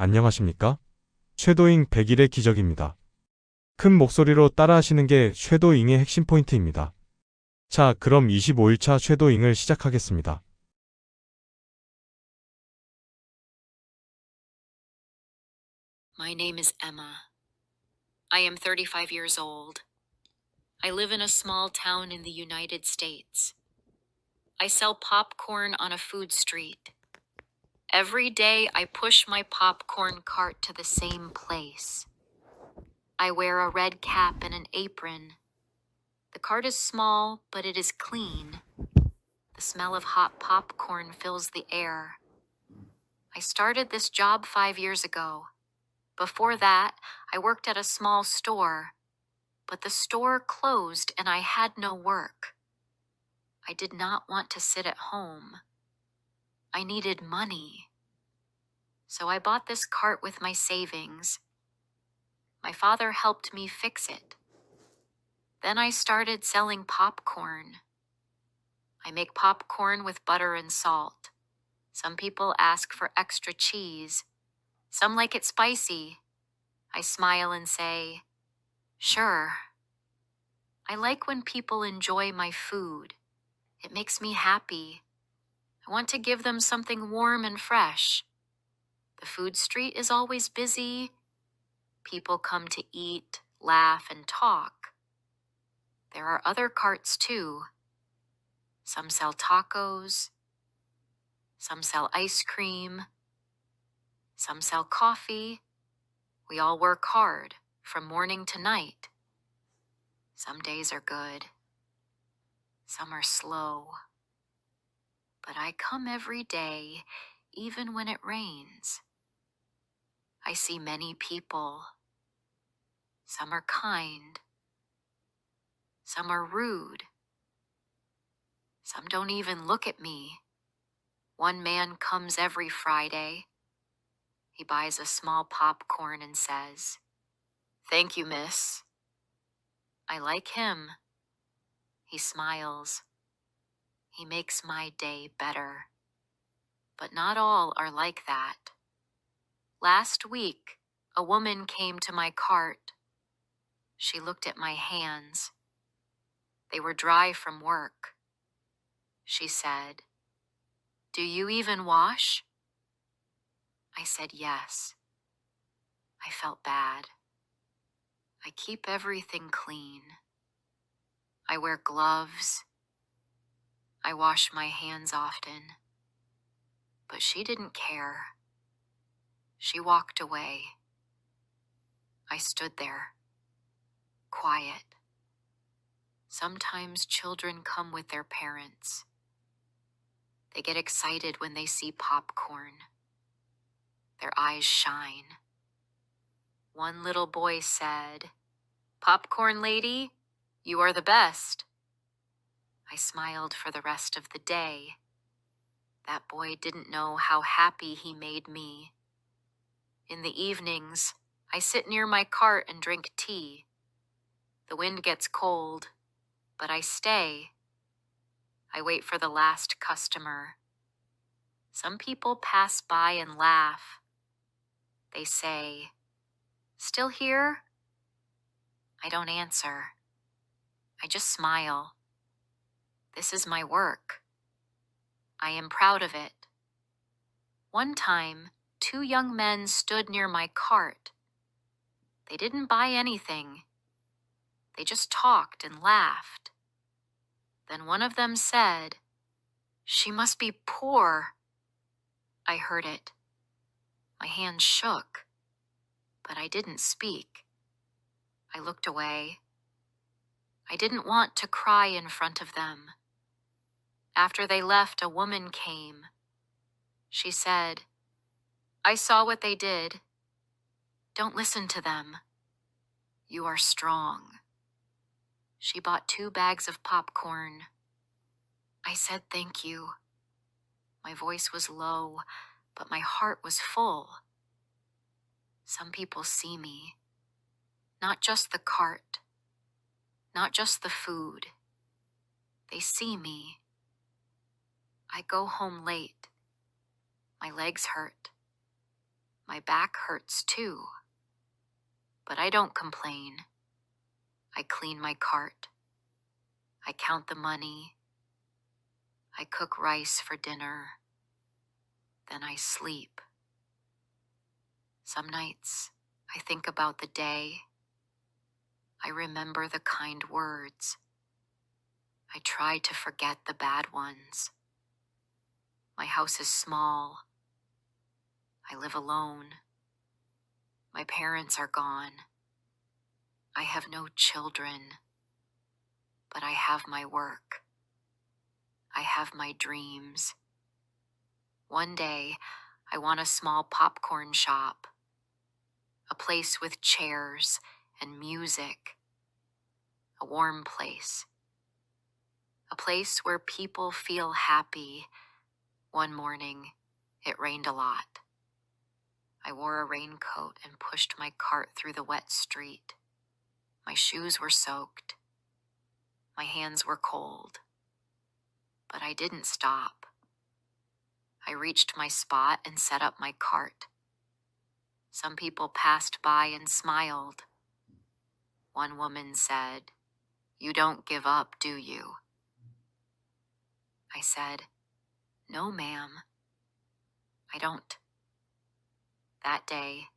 안녕하십니까? 쉐도잉 100일의 기적입니다. 큰 목소리로 따라하시는 게 쉐도잉의 핵심 포인트입니다. 자, 그럼 25일차 쉐도잉을 시작하겠습니다. My name is Emma. I am 35 years old. I live in a small town in the United States. I sell popcorn on a food street. Every day I push my popcorn cart to the same place. I wear a red cap and an apron. The cart is small, but it is clean. The smell of hot popcorn fills the air. I started this job 5 years ago. Before that, I worked at a small store, but the store closed and I had no work. I did not want to sit at home. I needed money. So I bought this cart with my savings. My father helped me fix it. Then I started selling popcorn. I make popcorn with butter and salt. Some people ask for extra cheese. Some like it spicy. I smile and say, "Sure." I like when people enjoy my food. It makes me happy. I want to give them something warm and fresh. The food street is always busy. People come to eat, laugh, and talk. There are other carts too. Some sell tacos. Some sell ice cream. Some sell coffee. We all work hard from morning to night. Some days are good. Some are slow. But I come every day, even when it rains. I see many people. Some are kind. Some are rude. Some don't even look at me. One man comes every Friday. He buys a small popcorn and says, "Thank you, miss." I like him. He smiles. He makes my day better. But not all are like that. Last week, a woman came to my cart. She looked at my hands. They were dry from work. She said, "Do you even wash?" I said yes. I felt bad. I keep everything clean. I wear gloves. I wash my hands often. But she didn't care. She walked away. I stood there, quiet. Sometimes children come with their parents. They get excited when they see popcorn. Their eyes shine. One little boy said, "Popcorn lady, you are the best." I smiled for the rest of the day. That boy didn't know how happy he made me. In the evenings, I sit near my cart and drink tea. The wind gets cold, but I stay. I wait for the last customer. Some people pass by and laugh. They say, "Still here?" I don't answer. I just smile. This is my work. I am proud of it. One time, 2 young men stood near my cart. They didn't buy anything. They just talked and laughed. Then one of them said, "She must be poor." I heard it. My hands shook, but I didn't speak. I looked away. I didn't want to cry in front of them. After they left, a woman came. She said, "I saw what they did. Don't listen to them. You are strong." She bought 2 bags of popcorn. I said thank you. My voice was low, but my heart was full. Some people see me. Not just the cart. Not just the food. They see me. I go home late. My legs hurt. My back hurts too, but I don't complain. I clean my cart. I count the money. I cook rice for dinner. Then I sleep. Some nights I think about the day. I remember the kind words. I try to forget the bad ones. My house is small. I live alone. My parents are gone. I have no children, but I have my work. I have my dreams. One day, I want a small popcorn shop, a place with chairs and music, a warm place, a place where people feel happy. One morning, it rained a lot. I wore a raincoat and pushed my cart through the wet street. My shoes were soaked. My hands were cold. But I didn't stop. I reached my spot and set up my cart. Some people passed by and smiled. One woman said, "You don't give up, do you?" I said, "No, ma'am, I don't." That day,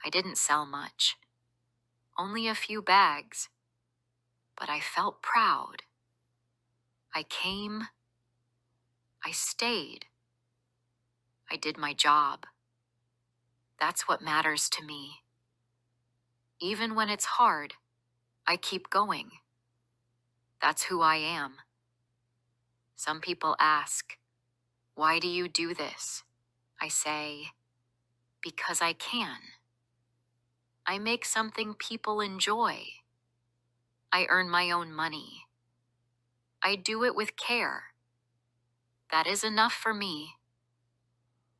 I didn't sell much, only a few bags, but I felt proud. I came, I stayed, I did my job. That's what matters to me. Even when it's hard, I keep going. That's who I am. Some people ask, "Why do you do this?" I say, "Because I can." I make something people enjoy. I earn my own money. I do it with care. That is enough for me.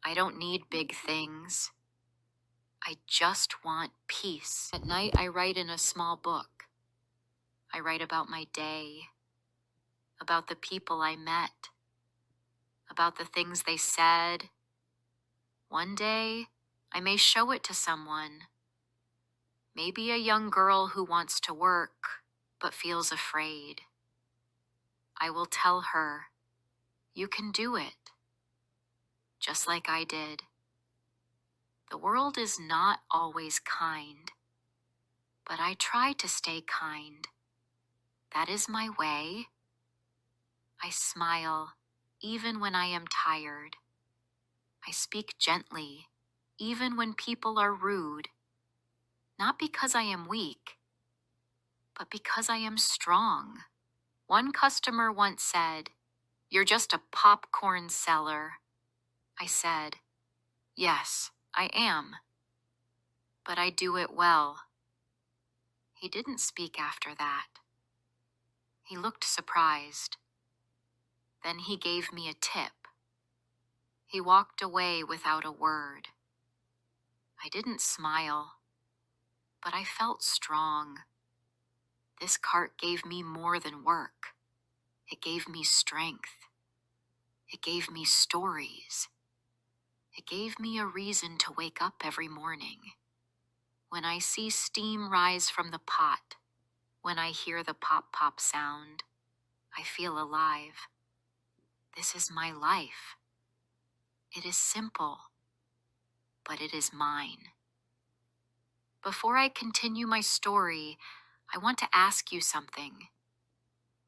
I don't need big things. I just want peace. At night, I write in a small book. I write about my day, about the people I met, about the things they said. One day, I may show it to someone. Maybe a young girl who wants to work but feels afraid. I will tell her, "You can do it," just like I did. The world is not always kind, but I try to stay kind. That is my way. I smile even when I am tired. I speak gently even when people are rude. Not because I am weak, but because I am strong. One customer once said, "You're just a popcorn seller." I said, "Yes, I am, but I do it well." He didn't speak after that. He looked surprised. Then he gave me a tip. He walked away without a word. I didn't smile, but I felt strong. This cart gave me more than work. It gave me strength. It gave me stories. It gave me a reason to wake up every morning. When I see steam rise from the pot, when I hear the pop-pop sound, I feel alive. This is my life. It is simple, but it is mine. Before I continue my story, I want to ask you something.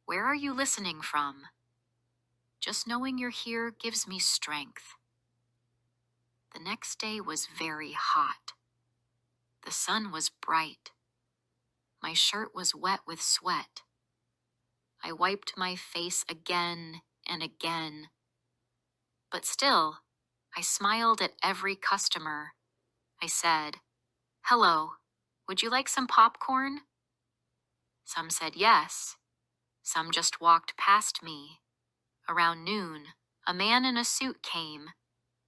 Where are you listening from? Just knowing you're here gives me strength. The next day was very hot. The sun was bright. My shirt was wet with sweat. I wiped my face again and again. But still, I smiled at every customer. I said, "Hello, would you like some popcorn?" Some said yes. Some just walked past me. Around noon, a man in a suit came.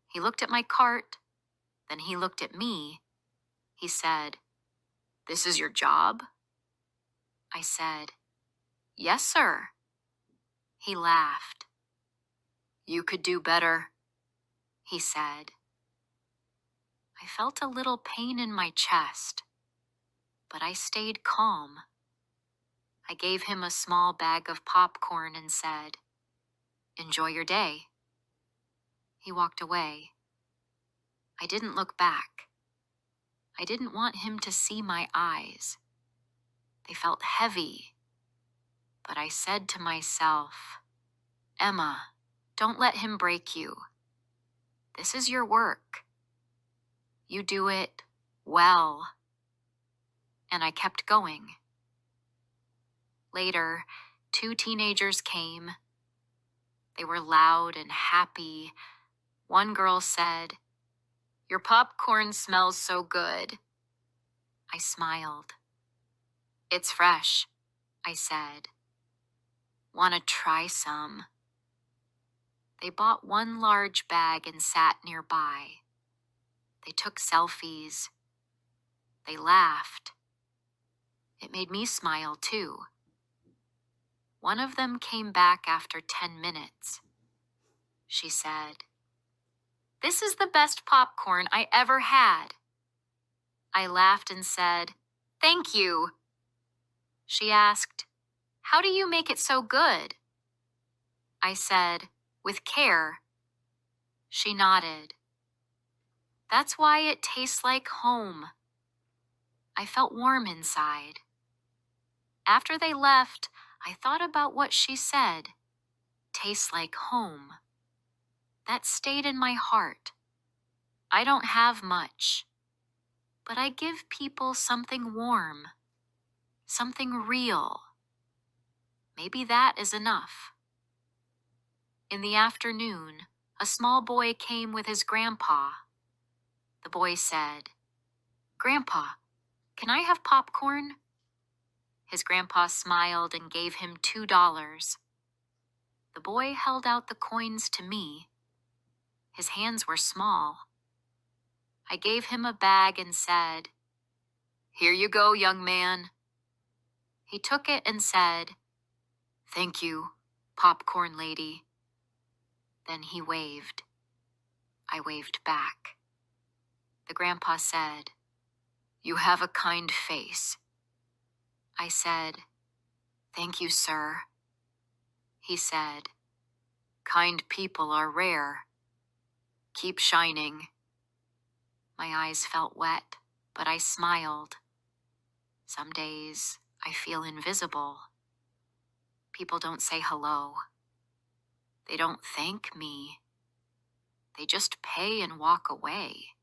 He looked at my cart. Then he looked at me. He said, "This is your job?" I said, "Yes, sir." He laughed. "You could do better," he said. I felt a little pain in my chest, but I stayed calm. I gave him a small bag of popcorn and said, "Enjoy your day." He walked away. I didn't look back. I didn't want him to see my eyes. They felt heavy, but I said to myself, "Emma, don't let him break you. This is your work. You do it well." And I kept going. Later, 2 teenagers came. They were loud and happy. One girl said, "Your popcorn smells so good." I smiled. "It's fresh," I said. "Want to try some?" They bought one large bag and sat nearby. They took selfies. They laughed. It made me smile too. One of them came back after 10 minutes. She said, "This is the best popcorn I ever had." I laughed and said, "Thank you." She asked, "How do you make it so good?" I said, "With care." She nodded. "That's why it tastes like home." I felt warm inside. After they left, I thought about what she said. Tastes like home. That stayed in my heart. I don't have much, but I give people something warm, something real. Maybe that is enough. In the afternoon, a small boy came with his grandpa. The boy said, "Grandpa, can I have popcorn?" His grandpa smiled and gave him $2. The boy held out the coins to me. His hands were small. I gave him a bag and said, "Here you go, young man." He took it and said, "Thank you, popcorn lady." Then he waved. I waved back. The grandpa said, "You have a kind face." I said, "Thank you, sir." He said, "Kind people are rare. Keep shining." My eyes felt wet, but I smiled. Some days I feel invisible. People don't say hello. They don't thank me. They just pay and walk away.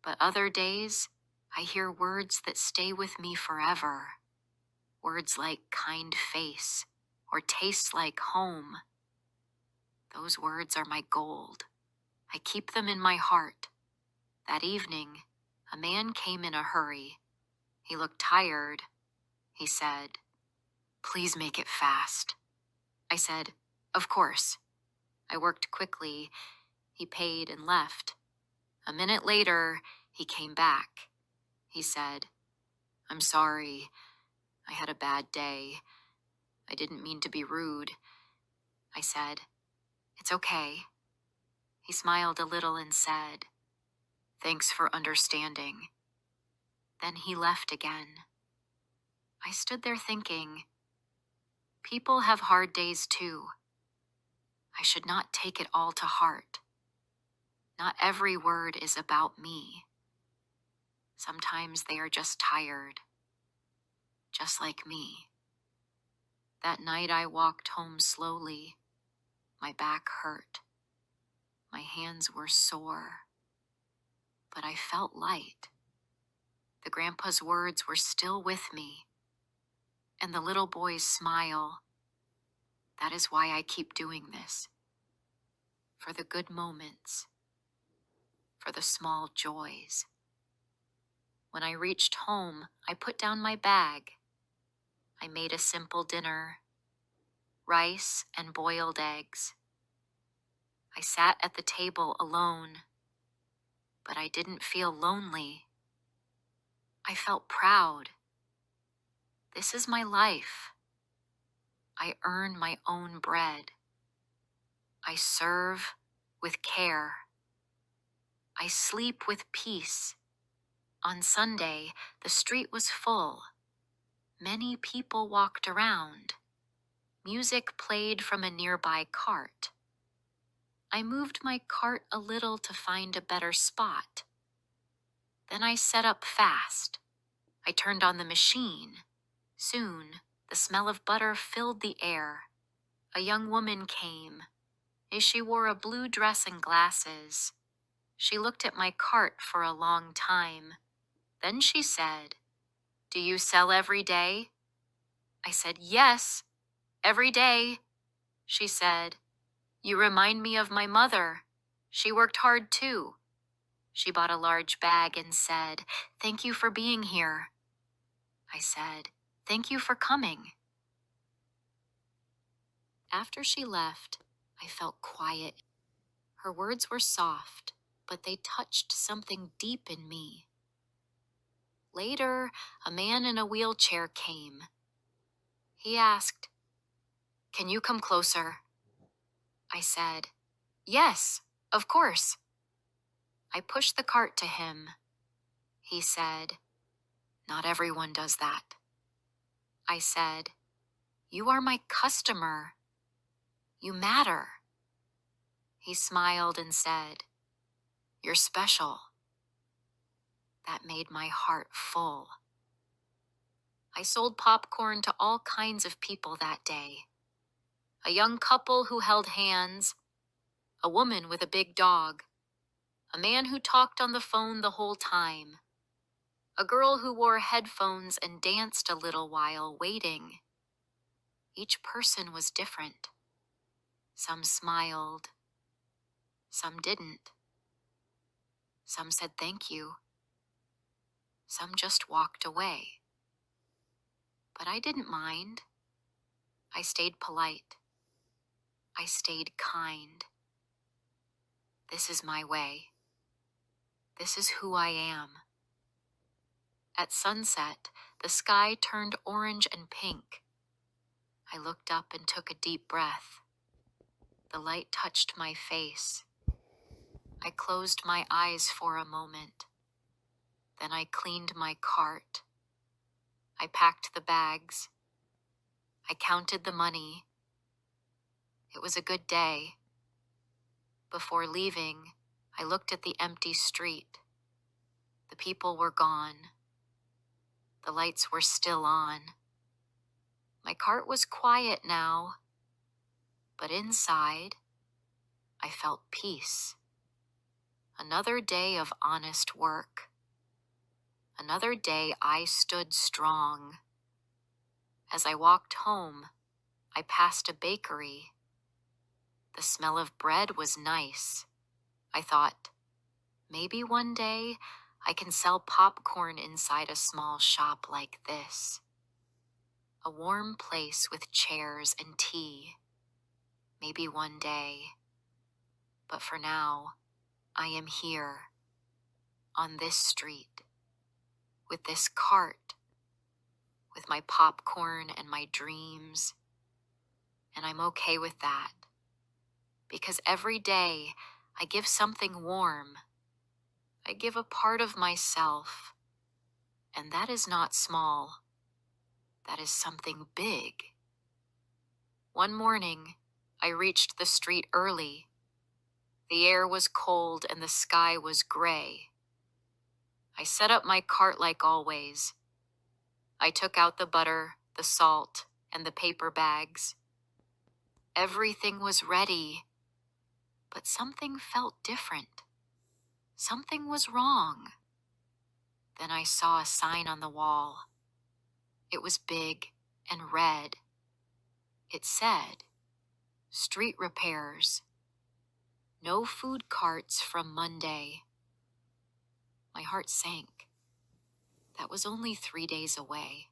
But other days, I hear words that stay with me forever. Words like kind face or tastes like home. Those words are my gold. I keep them in my heart. That evening, a man came in a hurry. He looked tired. He said, "Please make it fast." I said, "Of course." I worked quickly. He paid and left. A minute later, he came back. He said, "I'm sorry. I had a bad day. I didn't mean to be rude." I said, "It's okay." He smiled a little and said, "Thanks for understanding." Then he left again. I stood there thinking, people have hard days too. I should not take it all to heart. Not every word is about me. Sometimes they are just tired, just like me. That night I walked home slowly. My back hurt. My hands were sore. But I felt light. The grandpa's words were still with me. And the little boy's smile. That is why I keep doing this. For the good moments. For the small joys. When I reached home, I put down my bag. I made a simple dinner. Rice and boiled eggs. I sat at the table alone. But I didn't feel lonely. I felt proud. This is my life. I earn my own bread. I serve with care. I sleep with peace. On Sunday, the street was full. Many people walked around. Music played from a nearby cart. I moved my cart a little to find a better spot. Then I set up fast. I turned on the machine. Soon, the smell of butter filled the air. A young woman came. She wore a blue dress and glasses. She looked at my cart for a long time. Then she said, "Do you sell every day?" I said, "Yes, every day." She said, "You remind me of my mother. She worked hard too." She bought a large bag and said, "Thank you for being here." I said, "Thank you for coming." After she left, I felt quiet. Her words were soft, but they touched something deep in me. Later, a man in a wheelchair came. He asked, "Can you come closer?" I said, "Yes, of course." I pushed the cart to him. He said, "Not everyone does that." I said, "You are my customer. You matter." He smiled and said, "You're special." That made my heart full. I sold popcorn to all kinds of people that day. A young couple who held hands, a woman with a big dog, a man who talked on the phone the whole time, a girl who wore headphones and danced a little while waiting. Each person was different. Some smiled. Some didn't. Some said thank you. Some just walked away. But I didn't mind. I stayed polite. I stayed kind. This is my way. This is who I am. At sunset, the sky turned orange and pink. I looked up and took a deep breath. The light touched my face. I closed my eyes for a moment. Then I cleaned my cart. I packed the bags. I counted the money. It was a good day. Before leaving, I looked at the empty street. The people were gone. The lights were still on. My cart was quiet now, but inside, I felt peace. Another day of honest work. Another day I stood strong. As I walked home, I passed a bakery. The smell of bread was nice. I thought, maybe one day I can sell popcorn inside a small shop like this. A warm place with chairs and tea. Maybe one day. But for now, I am here, on this street, with this cart, with my popcorn and my dreams. And I'm okay with that. Because every day I give something warm. I give a part of myself. And that is not small. That is something big. One morning, I reached the street early. The air was cold and the sky was gray. I set up my cart like always. I took out the butter, the salt, and the paper bags. Everything was ready, but something felt different. Something was wrong. Then I saw a sign on the wall. It was big and red. It said, "Street repairs. No food carts from Monday." My heart sank. That was only 3 days away.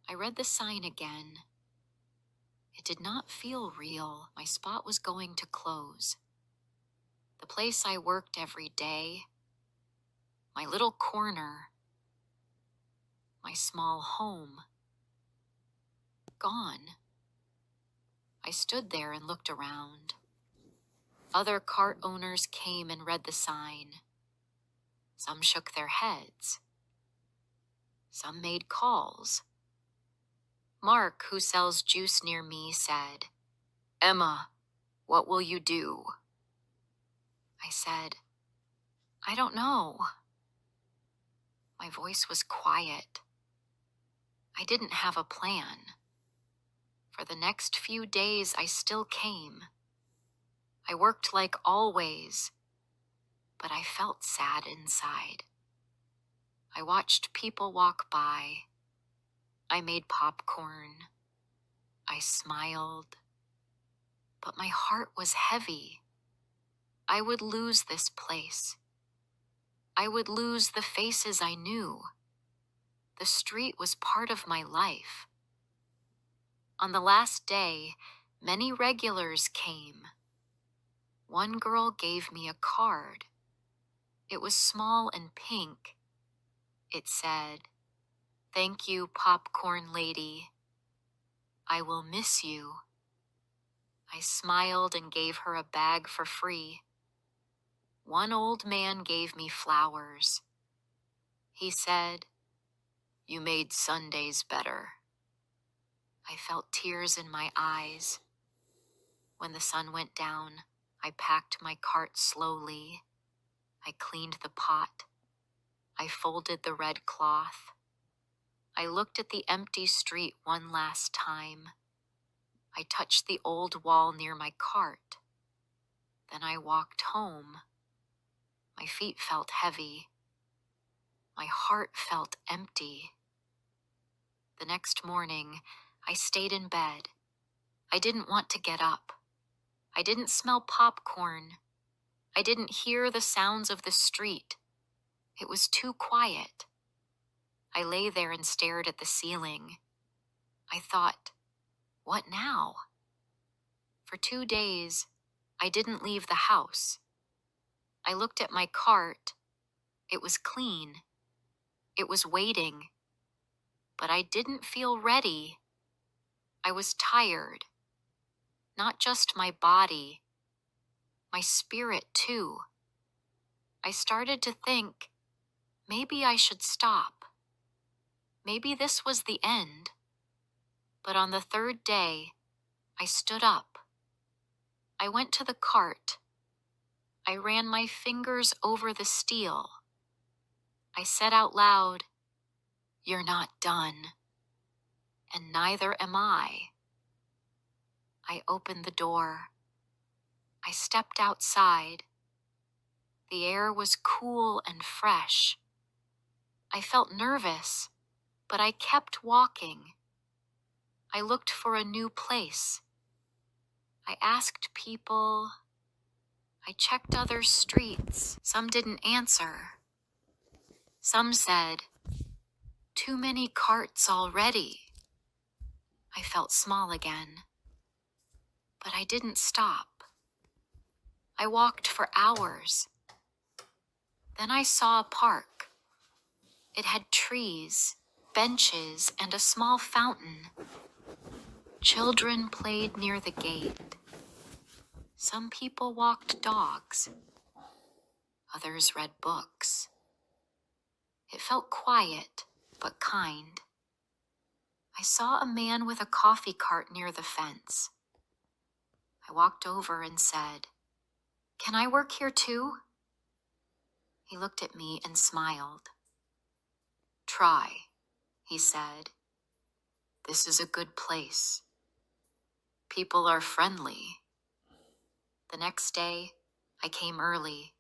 I read the sign again. It did not feel real. My spot was going to close. The place I worked every day, my little corner, my small home, gone. I stood there and looked around. Other cart owners came and read the sign. Some shook their heads. Some made calls. Mark, who sells juice near me, said, "Emma, what will you do?" I said, "I don't know." My voice was quiet. I didn't have a plan. For the next few days, I still came. I worked like always, but I felt sad inside. I watched people walk by. I made popcorn. I smiled. But my heart was heavy. I would lose this place. I would lose the faces I knew. The street was part of my life. On the last day, many regulars came. One girl gave me a card. It was small and pink. It said, "Thank you, popcorn lady. I will miss you." I smiled and gave her a bag for free. One old man gave me flowers. He said, "You made Sundays better." I felt tears in my eyes. When the sun went down, I packed my cart slowly. I cleaned the pot. I folded the red cloth. I looked at the empty street one last time. I touched the old wall near my cart. Then I walked home. My feet felt heavy. My heart felt empty. The next morning, I stayed in bed. I didn't want to get up. I didn't smell popcorn. I didn't hear the sounds of the street. It was too quiet. I lay there and stared at the ceiling. I thought, what now? For 2 days, I didn't leave the house. I looked at my cart. It was clean. It was waiting. But I didn't feel ready. I was tired. Not just my body, my spirit too. I started to think, maybe I should stop. Maybe this was the end. But on the 3rd day, I stood up. I went to the cart. I ran my fingers over the steel. I said out loud, "You're not done. And neither am I." I opened the door. I stepped outside. The air was cool and fresh. I felt nervous, but I kept walking. I looked for a new place. I asked people. I checked other streets. Some didn't answer. Some said, "Too many carts already." I felt small again. But I didn't stop. I walked for hours. Then I saw a park. It had trees, benches, and a small fountain. Children played near the gate. Some people walked dogs. Others read books. It felt quiet, but kind. I saw a man with a coffee cart near the fence. I walked over and said, "Can I work here too?" He looked at me and smiled. "Try," he said. "This is a good place. People are friendly." The next day, I came early.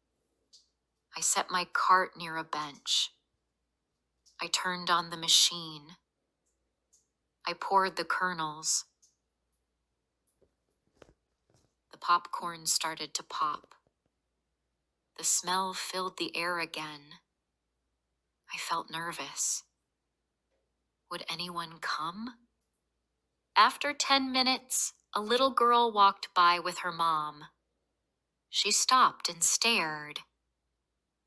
I set my cart near a bench. I turned on the machine. I poured the kernels. The popcorn started to pop. The smell filled the air again. I felt nervous. Would anyone come? After 10 minutes, a little girl walked by with her mom. She stopped and stared.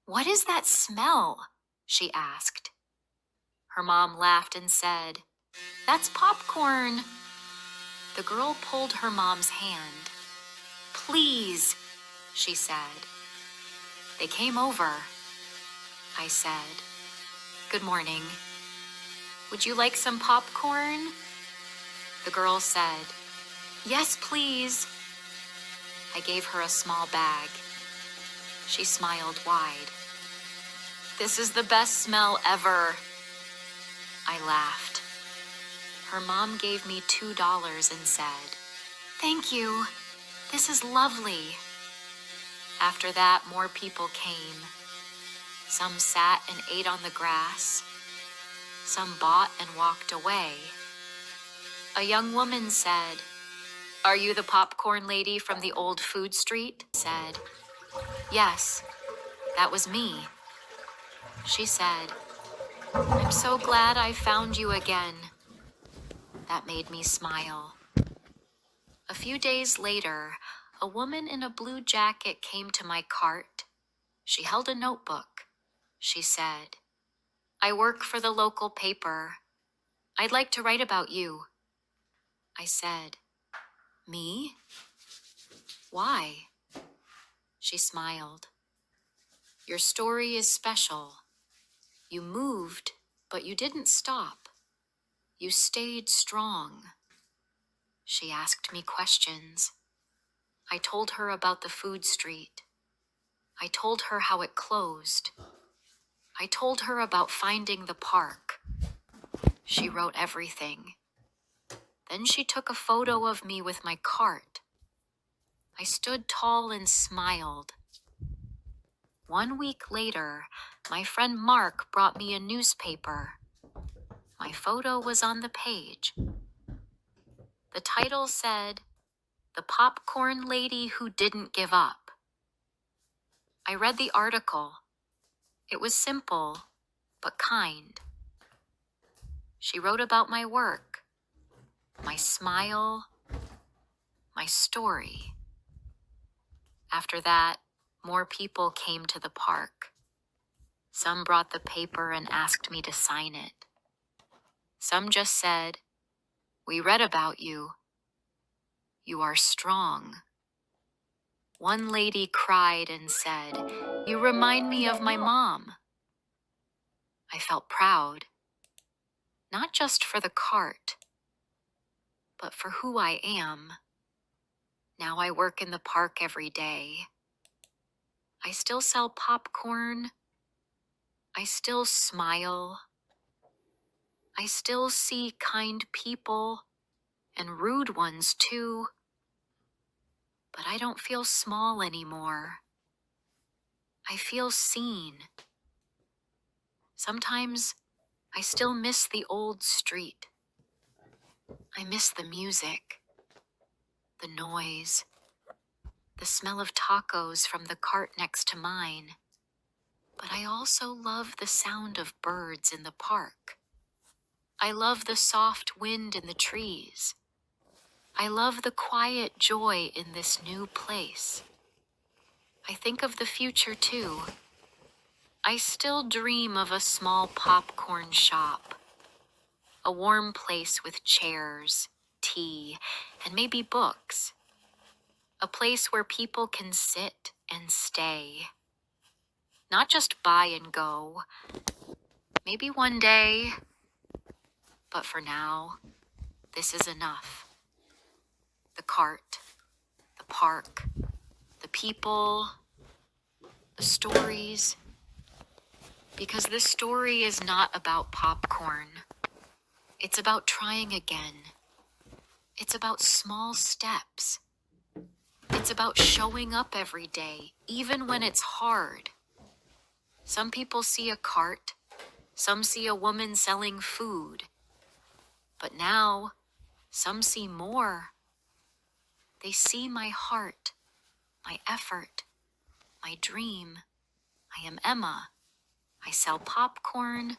"What is that smell?" she asked. Her mom laughed and said, "That's popcorn." The girl pulled her mom's hand. "Please, she said. They came over. I said, "Good morning. Would you like some popcorn?" The girl said, "Yes, please." I gave her a small bag. She smiled wide. "This is the best smell ever." I laughed. Her mom gave me $2 and said, "Thank you. This is lovely." After that, more people came. Some sat and ate on the grass. Some bought and walked away. A young woman said, "Are you the popcorn lady from the old food street?" I said, "Yes, that was me." She said, "I'm so glad I found you again." That made me smile. A few days later, a woman in a blue jacket came to my cart. She held a notebook. She said, "I work for the local paper. I'd like to write about you." I said, "Me? Why?" She smiled. "Your story is special. You moved, but you didn't stop. You stayed strong." She asked me questions. I told her about the food street. I told her how it closed. I told her about finding the park. She wrote everything. Then she took a photo of me with my cart. I stood tall and smiled. 1 week later, my friend Mark brought me a newspaper. My photo was on the page. The title said, "The Popcorn Lady Who Didn't Give Up." I read the article. It was simple, but kind. She wrote about my work, my smile, my story. After that, more people came to the park. Some brought the paper and asked me to sign it. Some just said, "We read about you. You are strong." One lady cried and said, "You remind me of my mom." I felt proud, not just for the cart, but for who I am. Now I work in the park every day. I still sell popcorn. I still smile. I still see kind people and rude ones too. But I don't feel small anymore. I feel seen. Sometimes I still miss the old street. I miss the music, the noise, the smell of tacos from the cart next to mine. But I also love the sound of birds in the park. I love the soft wind in the trees. I love the quiet joy in this new place. I think of the future too. I still dream of a small popcorn shop, a warm place with chairs, tea, and maybe books. A place where people can sit and stay. Not just buy and go. Maybe one day, but for now, this is enough. The cart, the park, the people, the stories. Because this story is not about popcorn. It's about trying again. It's about small steps. It's about showing up every day, even when it's hard. Some people see a cart. Some see a woman selling food. But now, some see more. They see my heart, my effort, my dream. I am Emma. I sell popcorn.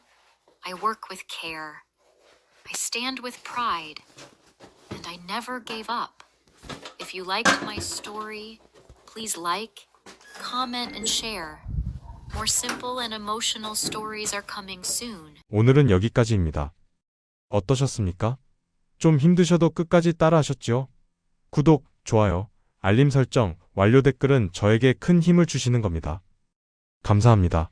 I work with care. I stand with pride. And I never gave up. If you liked my story, please like, comment, and share. More simple and emotional stories are coming soon. 오늘은 여기까지입니다. 어떠셨습니까? 좀 힘드셔도 끝까지 따라하셨죠? 구독, 좋아요, 알림 설정, 완료 댓글은 저에게 큰 힘을 주시는 겁니다. 감사합니다.